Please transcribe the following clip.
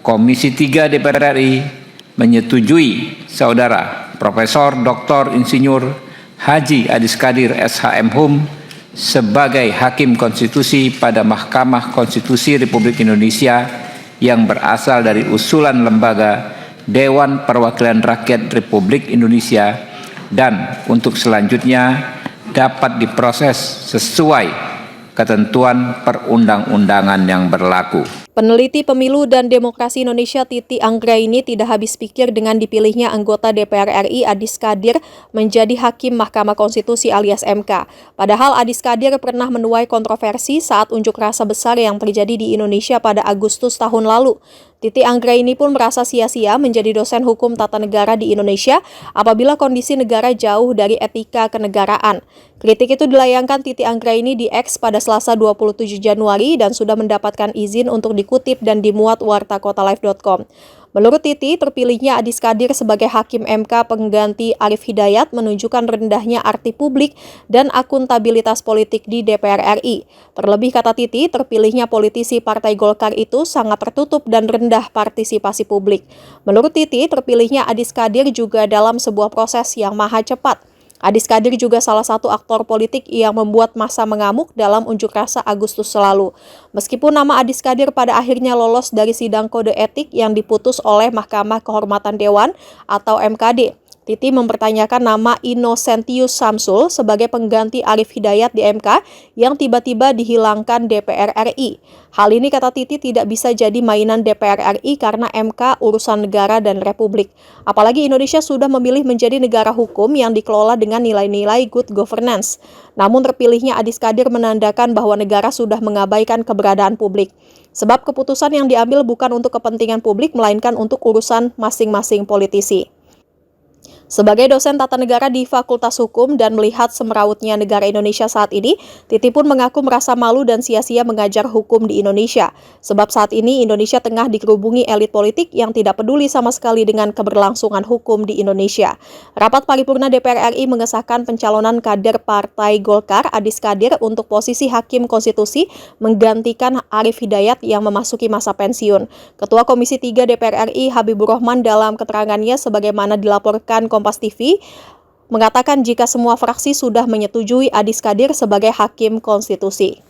Komisi 3 DPR RI menyetujui Saudara Profesor Dr. Insinyur Haji Adis Kadir SHM sebagai Hakim Konstitusi pada Mahkamah Konstitusi Republik Indonesia yang berasal dari usulan lembaga Dewan Perwakilan Rakyat Republik Indonesia dan untuk selanjutnya dapat diproses sesuai ketentuan perundang-undangan yang berlaku. Peneliti Pemilu dan Demokrasi Indonesia Titi Anggraini tidak habis pikir dengan dipilihnya anggota DPR RI Adis Kadir menjadi Hakim Mahkamah Konstitusi alias MK. Padahal Adis Kadir pernah menuai kontroversi saat unjuk rasa besar yang terjadi di Indonesia pada Agustus tahun lalu. Titi Anggraini pun merasa sia-sia menjadi dosen hukum tata negara di Indonesia apabila kondisi negara jauh dari etika kenegaraan. Kritik itu dilayangkan Titi Anggraini di X pada Selasa 27 Januari dan sudah mendapatkan izin untuk dikutip dan dimuat wartakotalive.com. Menurut Titi, terpilihnya Adis Kadir sebagai Hakim MK pengganti Arief Hidayat menunjukkan rendahnya arti publik dan akuntabilitas politik di DPR RI. Terlebih kata Titi, terpilihnya politisi Partai Golkar itu sangat tertutup dan rendah partisipasi publik. Menurut Titi, terpilihnya Adis Kadir juga dalam sebuah proses yang maha cepat. Adis Kadir juga salah satu aktor politik yang membuat massa mengamuk dalam unjuk rasa Agustus lalu. Meskipun nama Adis Kadir pada akhirnya lolos dari sidang kode etik yang diputus oleh Mahkamah Kehormatan Dewan atau MKD, Titi mempertanyakan nama Innocentius Samsul sebagai pengganti Arief Hidayat di MK yang tiba-tiba dihilangkan DPR RI. Hal ini kata Titi tidak bisa jadi mainan DPR RI karena MK urusan negara dan republik. Apalagi Indonesia sudah memilih menjadi negara hukum yang dikelola dengan nilai-nilai good governance. Namun terpilihnya Adis Kadir menandakan bahwa negara sudah mengabaikan keberadaan publik. Sebab keputusan yang diambil bukan untuk kepentingan publik melainkan untuk urusan masing-masing politisi. Sebagai dosen tata negara di Fakultas Hukum dan melihat semerautnya negara Indonesia saat ini, Titi pun mengaku merasa malu dan sia-sia mengajar hukum di Indonesia. Sebab saat ini Indonesia tengah dikerubungi elit politik yang tidak peduli sama sekali dengan keberlangsungan hukum di Indonesia. Rapat paripurna DPR RI mengesahkan pencalonan kader Partai Golkar Adis Kadir untuk posisi Hakim Konstitusi menggantikan Arief Hidayat yang memasuki masa pensiun. Ketua Komisi 3 DPR RI Habibur Rahman dalam keterangannya sebagaimana dilaporkan Kompas TV mengatakan jika semua fraksi sudah menyetujui Adis Kadir sebagai Hakim Konstitusi.